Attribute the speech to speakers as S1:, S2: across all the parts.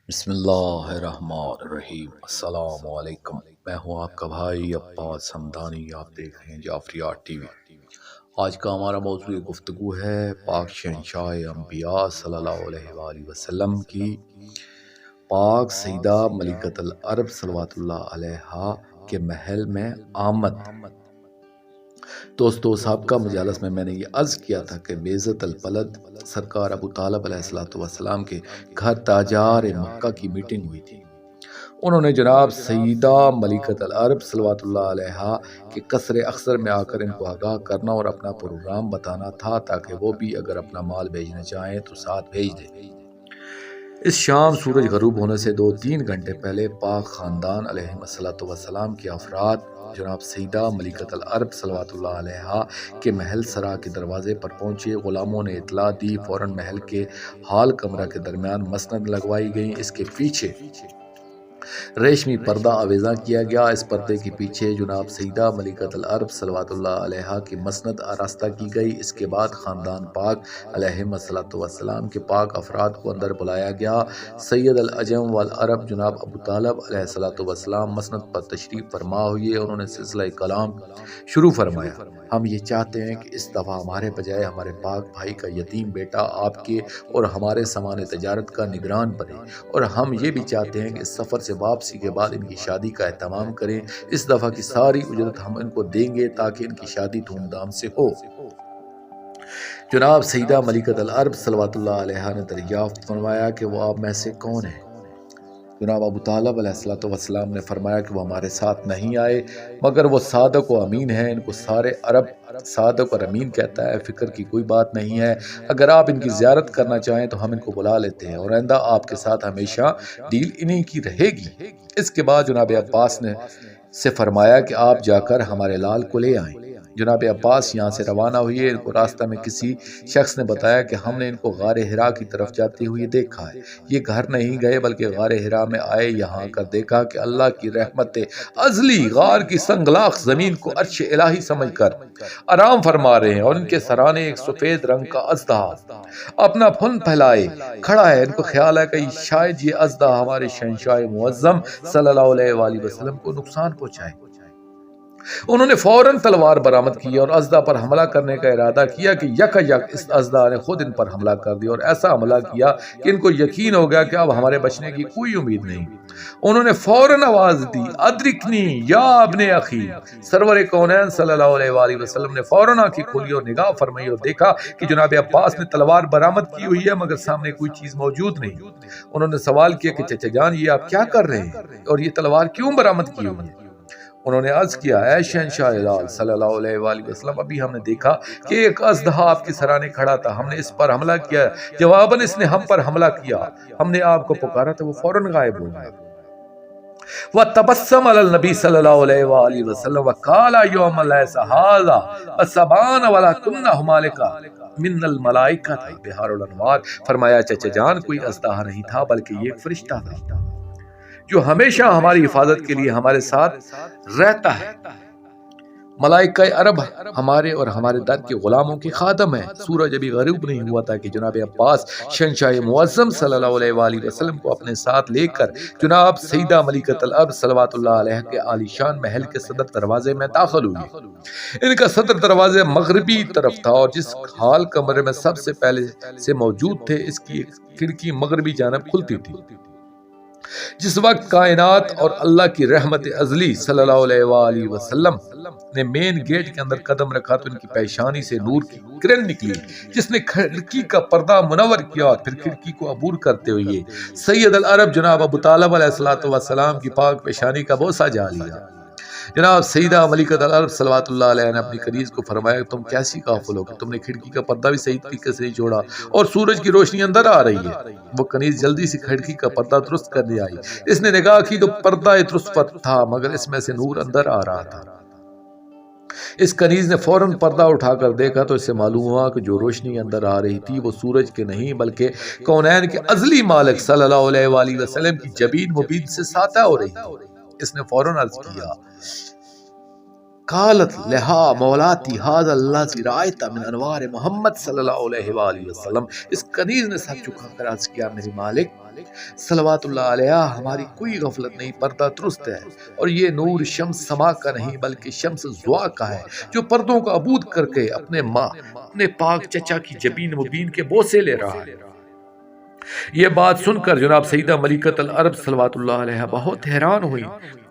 S1: بسم اللہ الرحمن الرحیم۔ السلام علیکم، میں ہوں آپ کا بھائی عباس حمدانی، آپ دیکھ رہے ہیں جعفریات ٹی وی۔ آج کا ہمارا موضوع گفتگو ہے پاک شہنشاہ انبیاء صلی اللہ علیہ وآلہ وسلم کی پاک سیدہ ملکۃ العرب صلوات اللہ علیہا کے محل میں آمد۔ دوستو، سابقہ مجالس میں نے یہ عرض کیا تھا کہ بیزت البلد سرکار ابو طالب علیہ السلام کے گھر تاجار مکہ کی میٹنگ ہوئی تھی۔ انہوں نے جناب سیدہ ملکۃ العرب صلوات اللہ علیہا کے قصر اخضر میں آ کر ان کو آگاہ کرنا اور اپنا پروگرام بتانا تھا تاکہ وہ بھی اگر اپنا مال بھیجنا چاہیں تو ساتھ بھیج دیں۔ اس شام سورج غروب ہونے سے 2-3 گھنٹے پہلے پاک خاندان علیہ السلام کے افراد جناب سیدہ ملکۃ العرب صلوات اللہ علیہا کے محل سرا کے دروازے پر پہنچے۔ غلاموں نے اطلاع دی، فوراً محل کے ہال کمرہ کے درمیان مسند لگوائی گئی۔ اس کے پیچھے ریشمی پردہ آویزاں کیا گیا۔ اس پردے کے پیچھے جناب سیدہ ملکۃ العرب صلوات اللہ علیہا کی مسند آراستہ کی گئی۔ اس کے بعد خاندان پاک علیہ السلام کے پاک افراد کو اندر بلایا گیا۔ سید العجم والعرب جناب ابو طالب علیہ السلام مسند پر تشریف فرما ہوئے۔ انہوں نے سلسلہ کلام شروع فرمایا۔ ہم یہ چاہتے ہیں کہ اس دفعہ ہمارے بجائے ہمارے پاک بھائی کا یتیم بیٹا آپ کے اور ہمارے سامان تجارت کا نگران بنے، اور ہم یہ بھی چاہتے ہیں کہ اس سفر سے واپسی کے بعد ان کی شادی کا اہتمام کریں۔ اس دفعہ کی ساری اجرت ہم ان کو دیں گے تاکہ ان کی شادی دھوم دھام سے ہو۔ جناب سیدہ ملکۃ العرب صلوات اللہ علیہا نے دریافت فرمایا کہ وہ آپ میں سے کون ہیں؟ جناب ابو طالب علیہ السلام نے فرمایا کہ وہ ہمارے ساتھ نہیں آئے، مگر وہ صادق و امین ہیں۔ ان کو سارے عرب صادق اور امین کہتا ہے۔ فکر کی کوئی بات نہیں ہے، اگر آپ ان کی زیارت کرنا چاہیں تو ہم ان کو بلا لیتے ہیں، اور آئندہ آپ کے ساتھ ہمیشہ ڈیل انہی کی رہے گی۔ اس کے بعد جناب عباس نے سے فرمایا کہ آپ جا کر ہمارے لال کو لے آئیں۔ جناب عباس یہاں سے روانہ ہوئے۔ ان کو راستہ میں کسی شخص نے بتایا کہ ہم نے ان کو غار حرا کی طرف جاتے ہوئے دیکھا ہے۔ یہ گھر نہیں گئے بلکہ غار حرا میں آئے، یہاں کر دیکھا کہ اللہ کی رحمت ازلی غار کی سنگلاخ زمین کو عرش الہی سمجھ کر آرام فرما رہے ہیں، اور ان کے سرانے ایک سفید رنگ کا اژدہا اپنا پھن پھیلائے کھڑا ہے۔ ان کو خیال ہے کہ شاید یہ اژدہا ہمارے شہنشاہ معظم صلی اللہ علیہ وآلہ وسلم کو نقصان پہنچائے۔ انہوں نے فوراً تلوار برآمد کی اور اژدہا پر حملہ کرنے کا ارادہ کیا کہ یک اس اژدہا نے خود ان پر حملہ کر دیا، اور ایسا حملہ کیا کہ ان کو یقین ہو گیا کہ اب ہمارے بچنے کی کوئی امید نہیں۔ انہوں نے فوراً آواز دی، ادرکنی یا ابن اخی۔ سرور کونین صلی اللہ علیہ وآلہ وسلم نے فوراً آنکھیں کھولی اور نگاہ فرمائی اور دیکھا کہ جناب عباس نے تلوار برآمد کی ہوئی ہے مگر سامنے کوئی چیز موجود نہیں۔ انہوں نے سوال کیا کہ چچا جان، یہ آپ کیا کر رہے ہیں اور یہ تلوار کیوں برآمد کی ہوئی ہے؟ انہوں نے عرض کیا، اے شہنشاہ لال صلی اللہ علیہ وآلہ وسلم، ابھی ہم نے دیکھا کہ ایک اژدہا آپ کے سرانے کھڑا تھا، ہم نے اس پر حملہ کیا، جواباً اس نے ہم پر حملہ کیا، ہم نے آپ کو پکارا تو وہ فوراً غائب ہو گیا۔ وَتَبَسَّمَ عَلَى النَّبِي صلی اللہ علیہ وآلہ وسلم وَقَالَ يَوْمَ لَيْسَ هَذَا وَسَبَانَ وَلَكُنَّ هُمَالِكَ مِنَ الْمَلَائِكَةِ بِحَارُ الْأَنوار۔ فرمایا چچا جان، کوئی اژدہا نہیں تھا بلکہ یہ ایک فرشتہ تھا جو ہمیشہ ہماری حفاظت کے لیے ہمارے ساتھ رہتا ہے۔ ملائکہ عرب ہمارے اور ہمارے در کے غلاموں کے خادم ہیں۔ سورج ابھی غروب نہیں ہوا تھا کہ جناب عباس شہنشاہ معظم صلی اللہ علیہ وآلہ وسلم کو اپنے ساتھ لے کر جناب سیدہ ملکۃ العرب صلوات اللہ علیہ کے عالی شان محل کے صدر دروازے میں داخل ہوئے۔ ان کا صدر دروازے مغربی طرف تھا، اور جس ہال کمرے میں سب سے پہلے سے موجود تھے اس کی ایک کھڑکی مغربی جانب کھلتی تھی۔ جس وقت کائنات اور اللہ کی رحمت ازلی صلی اللہ علیہ وآلہ وسلم نے مین گیٹ کے اندر قدم رکھا تو ان کی پیشانی سے نور کی کرن نکلی جس نے کھڑکی کا پردہ منور کیا، اور پھر کھڑکی کو عبور کرتے ہوئے سید العرب جناب ابو طالب علیہ السلام کی پاک پیشانی کا بوسہ جا لیا۔ جناب سیدہ ملکۃ العرب صلوات اللہ علیہ نے اپنی کنیز کو فرمایا، تم کیسی غافل ہو کہ تم نے کھڑکی کا پردہ بھی صحیح طریقے سے نہیں چھوڑا اور سورج کی روشنی اندر آ رہی ہے۔ وہ کنیز جلدی سے کھڑکی کا پردہ درست کرنے آئی۔ اس نے نگاہ کی تو پردہ درست تھا مگر اس میں سے نور اندر آ رہا تھا۔ اس کنیز نے فوراً پردہ اٹھا کر دیکھا تو اس سے معلوم ہوا کہ جو روشنی اندر آ رہی تھی وہ سورج کے نہیں بلکہ کونین کے ازلی مالک صلی اللہ علیہ وآلہ وسلم کی جبین مبین سے ساطع ہو رہی تھی۔ اس نے فوراً عرض کیا، قالت لہا مولاتی ھذا الذی رأیت من انوار محمد صلی اللہ علیہ وآلہ وسلم، اس کنیز نے سر جھکا کر عرض کیا میرے مالک صلوات اللہ علیہ، ہماری کوئی غفلت نہیں، پردہ درست ہے، اور یہ نور شمس سما کا نہیں بلکہ شمس زوا کا ہے، جو پردوں کا عبود کر کے اپنے پاک چچا کی جبین مبین کے بوسے لے رہا ہے۔ یہ بات سن کر جناب سیدہ ملکۃ العرب صلوات اللہ علیہ بہت حیران ہوئی۔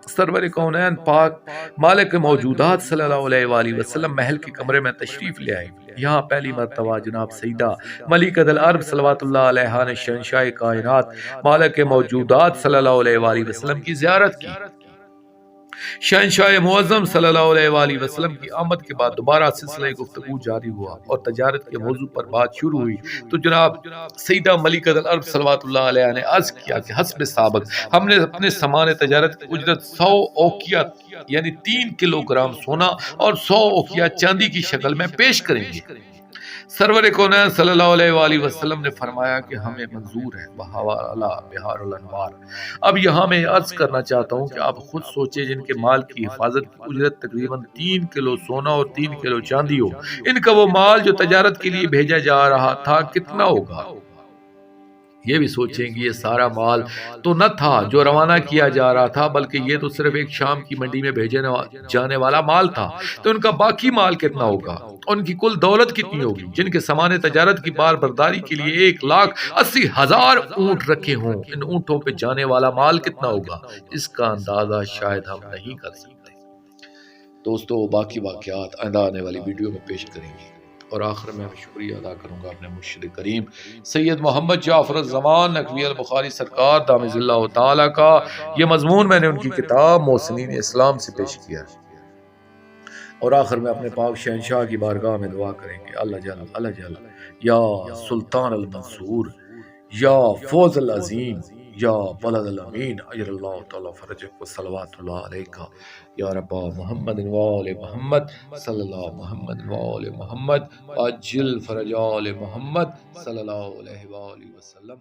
S1: سرور کونین پاک مالک موجودات صلی اللہ علیہ وآلہ وسلم محل کے کمرے میں تشریف لے آئی۔ یہاں پہلی مرتبہ جناب سیدہ ملکۃ العرب صلوات اللہ علیہ نے شہنشاہ کائنات مالک موجودات صلی اللہ علیہ وآلہ وسلم کی زیارت کی۔ شہنشاہ معظم صلی اللہ علیہ وآلہ وسلم کی آمد کے بعد دوبارہ سلسلہ گفتگو جاری ہوا اور تجارت کے موضوع پر بات شروع ہوئی تو جناب سیدہ ملکۃ العرب صلوات اللہ علیہ نے عرض کیا کہ حسب سابق ہم نے اپنے سامان تجارت کی اجرت 100 اوقیہ یعنی 3 کلوگرام سونا اور 100 اوقیہ چاندی کی شکل میں پیش کریں گے۔ سرور کونین صلی اللہ علیہ وآلہ وسلم نے فرمایا کہ ہمیں منظور ہے بحوالہ بہار الانوار۔ اب یہاں میں عرض کرنا چاہتا ہوں کہ آپ خود سوچیں جن کے مال کی حفاظت کی اجرت تقریباً 3 کلو سونا اور 3 کلو چاندی ہو، ان کا وہ مال جو تجارت کے لیے بھیجا جا رہا تھا کتنا ہوگا؟ یہ بھی سوچیں کہ یہ سارا مال تو نہ تھا جو روانہ کیا جا رہا تھا، بلکہ یہ تو صرف ایک شام کی منڈی میں بھیجے جانے والا مال تھا، تو ان کا باقی مال کتنا ہوگا؟ ان کی کل دولت کتنی ہوگی؟ جن کے سامان تجارت کی بار برداری کے لیے 1,80,000 اونٹ رکھے ہوں، ان اونٹوں پہ جانے والا مال کتنا ہوگا؟ اس کا اندازہ شاید ہم نہیں کر سکتے۔ دوستو باقی واقعات آئندہ آنے والی ویڈیو میں پیش کریں گے، اور آخر میں شکریہ ادا کروں گا اپنے مرشد کریم سید محمد جعفر الزمان نقوی البخاری سرکار دامِ ظلہ تعالی کا۔ یہ مضمون میں نے ان کی کتاب محسنین اسلام سے پیش کیا، اور آخر میں اپنے پاک شہنشاہ کی بارگاہ میں دعا کریں گے، اللہ جل یا سلطان المنصور، یا فوز العظیم، یا بلد الامین، اجر اللہ تعالی فرجک و صلوات اللہ علیکہ یا رب محمد و آل محمد صلی اللہ محمد و آل محمد عجل فرج آل محمد صلی اللہ علیہ وآلہ وسلم۔